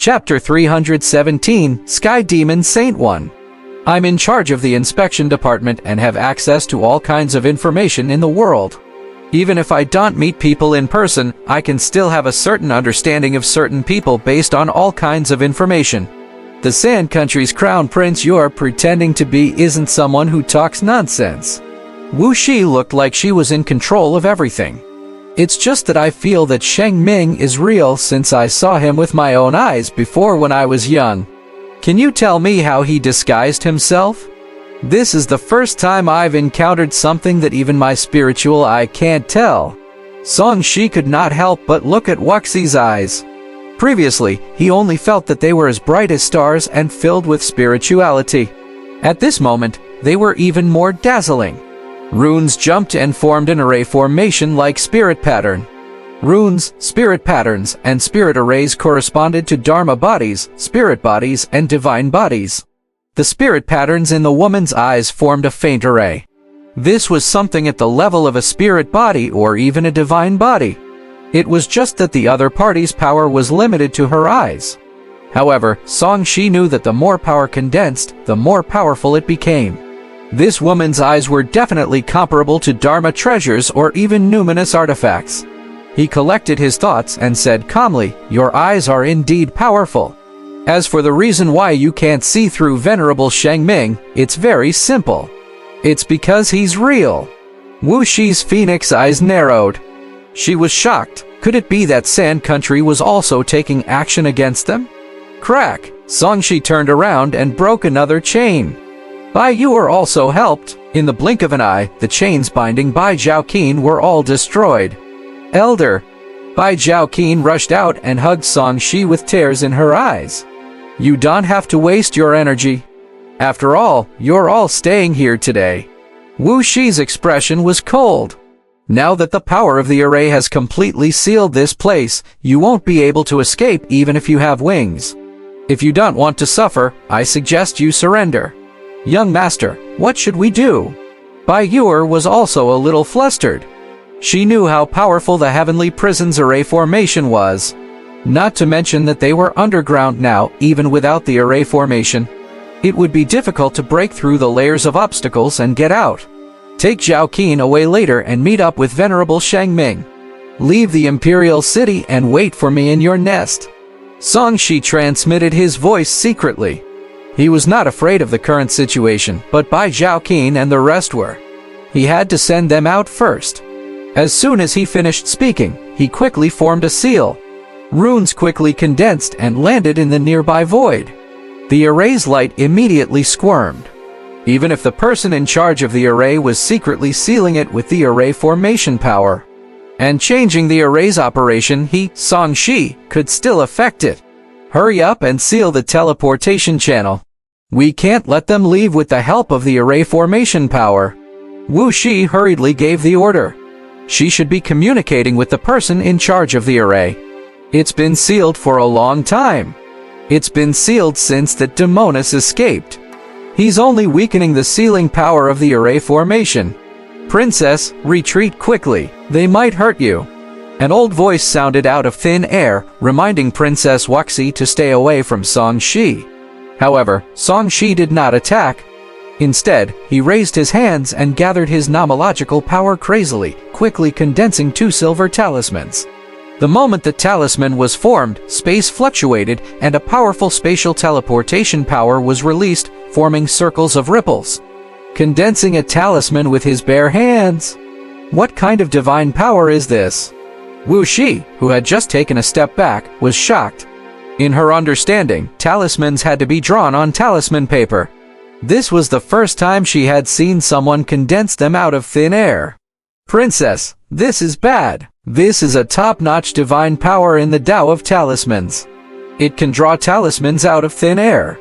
Chapter 317, Sky Demon Saint 1. I'm in charge of the inspection department and have access to all kinds of information in the world. Even if I don't meet people in person, I can still have a certain understanding of certain people based on all kinds of information. The Sand Country's crown prince you're pretending to be isn't someone who talks nonsense. Wuxia looked like she was in control of everything. It's just that I feel that Sheng Ming is real since I saw him with my own eyes before when I was young. Can you tell me how he disguised himself? This is the first time I've encountered something that even my spiritual eye can't tell. Song Shi could not help but look at Wuxia's eyes. Previously, he only felt that they were as bright as stars and filled with spirituality. At this moment, they were even more dazzling. Runes jumped and formed an array formation like spirit pattern. Runes, spirit patterns, and spirit arrays corresponded to Dharma bodies, spirit bodies, and divine bodies. The spirit patterns in the woman's eyes formed a faint array. This was something at the level of a spirit body or even a divine body. It was just that the other party's power was limited to her eyes. However, Song Shi knew that the more power condensed, the more powerful it became. This woman's eyes were definitely comparable to Dharma treasures or even numinous artifacts. He collected his thoughts and said calmly, "Your eyes are indeed powerful. As for the reason why you can't see through Venerable Sheng Ming, it's very simple. It's because he's real." Wuxia's phoenix eyes narrowed. She was shocked. Could it be that Sand Country was also taking action against them? Crack! Song Shi turned around and broke another chain. Bai Yuer also helped. In the blink of an eye, the chains binding Bai Zhaoqin were all destroyed. Elder! Bai Zhaoqin rushed out and hugged Song Shi with tears in her eyes. You don't have to waste your energy. After all, you're all staying here today. Wuxia's expression was cold. Now that the power of the array has completely sealed this place, you won't be able to escape even if you have wings. If you don't want to suffer, I suggest you surrender. Young master, what should we do? Bai Yuer was also a little flustered. She knew how powerful the Heavenly Prison's array formation was. Not to mention that they were underground now, even without the array formation. It would be difficult to break through the layers of obstacles and get out. Take Zhaoqin away later and meet up with Venerable Sheng Ming. Leave the Imperial City and wait for me in your nest. Song Shi transmitted his voice secretly. He was not afraid of the current situation, but Bai Zhaoqin and the rest were. He had to send them out first. As soon as he finished speaking, he quickly formed a seal. Runes quickly condensed and landed in the nearby void. The array's light immediately squirmed. Even if the person in charge of the array was secretly sealing it with the array formation power and changing the array's operation, he, Song Shi, could still affect it. Hurry up and seal the teleportation channel. We can't let them leave with the help of the array formation power. Wuxia hurriedly gave the order. She should be communicating with the person in charge of the array. It's been sealed for a long time. It's been sealed since that Demonis escaped. He's only weakening the sealing power of the array formation. Princess, retreat quickly. They might hurt you. An old voice sounded out of thin air, reminding Princess Wuxia to stay away from Song Shi. However, Song Shi did not attack. Instead, he raised his hands and gathered his nomological power crazily, quickly condensing 2 silver talismans. The moment the talisman was formed, space fluctuated and a powerful spatial teleportation power was released, forming circles of ripples. Condensing a talisman with his bare hands? What kind of divine power is this? Wuxia, who had just taken a step back, was shocked. In her understanding, talismans had to be drawn on talisman paper. This was the first time she had seen someone condense them out of thin air. Princess, this is bad. This is a top-notch divine power in the Tao of talismans. It can draw talismans out of thin air.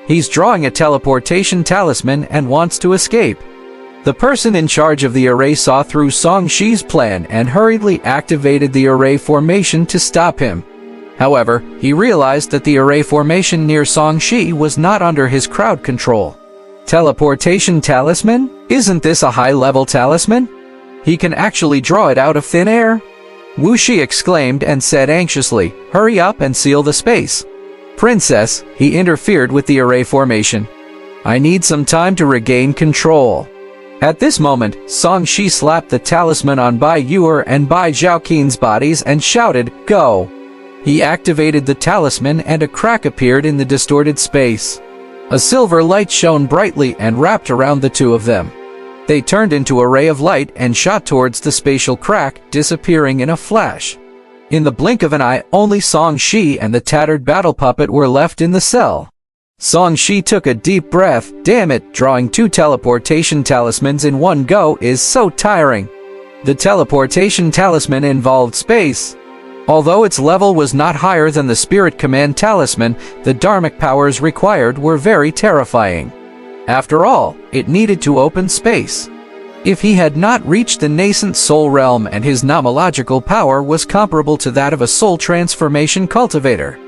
He's drawing a teleportation talisman and wants to escape. The person in charge of the array saw through Song Shi's plan and hurriedly activated the array formation to stop him. However, he realized that the array formation near Song Shi was not under his crowd control. Teleportation talisman? Isn't this a high-level talisman? He can actually draw it out of thin air? Wuxia exclaimed and said anxiously, "Hurry up and seal the space." Princess, he interfered with the array formation. I need some time to regain control. At this moment, Song Shi slapped the talisman on Bai Yuer and Bai Zhaoqin's bodies and shouted, "Go!" He activated the talisman and a crack appeared in the distorted space. A silver light shone brightly and wrapped around the two of them. They turned into a ray of light and shot towards the spatial crack, disappearing in a flash. In the blink of an eye, only Song Shi and the tattered battle puppet were left in the cell. Song Shi took a deep breath. Damn it, drawing 2 teleportation talismans in one go is so tiring. The teleportation talisman involved space. Although its level was not higher than the Spirit Command talisman, the dharmic powers required were very terrifying. After all, it needed to open space. If he had not reached the nascent soul realm and his nomological power was comparable to that of a soul transformation cultivator,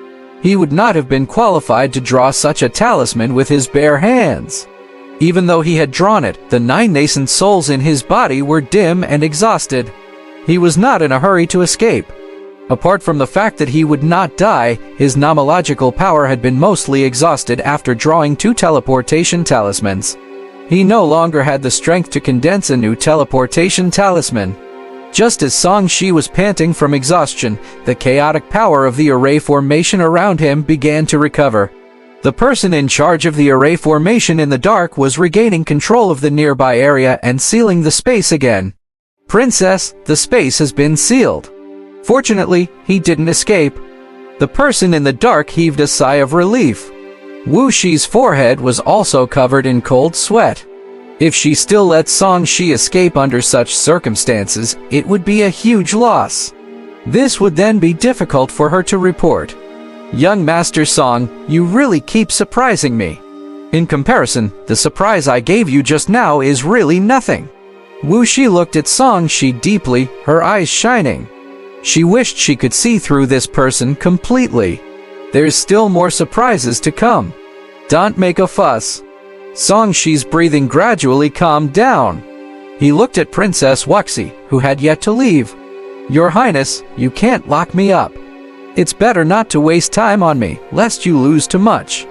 he would not have been qualified to draw such a talisman with his bare hands. Even though he had drawn it, the 9 nascent souls in his body were dim and exhausted. He was not in a hurry to escape. Apart from the fact that he would not die, his nomological power had been mostly exhausted after drawing 2 teleportation talismans. He no longer had the strength to condense a new teleportation talisman. Just as Song Shi was panting from exhaustion, the chaotic power of the array formation around him began to recover. The person in charge of the array formation in the dark was regaining control of the nearby area and sealing the space again. Princess, the space has been sealed. Fortunately, he didn't escape. The person in the dark heaved a sigh of relief. Wuxia's forehead was also covered in cold sweat. If she still let Song Shi escape under such circumstances, it would be a huge loss. This would then be difficult for her to report. Young Master Song, you really keep surprising me. In comparison, the surprise I gave you just now is really nothing. Wuxia looked at Song Shi deeply, her eyes shining. She wished she could see through this person completely. There's still more surprises to come. Don't make a fuss. Song Shi's breathing gradually calmed down. He looked at Princess Wuxia, who had yet to leave. Your Highness, you can't lock me up. It's better not to waste time on me, lest you lose too much.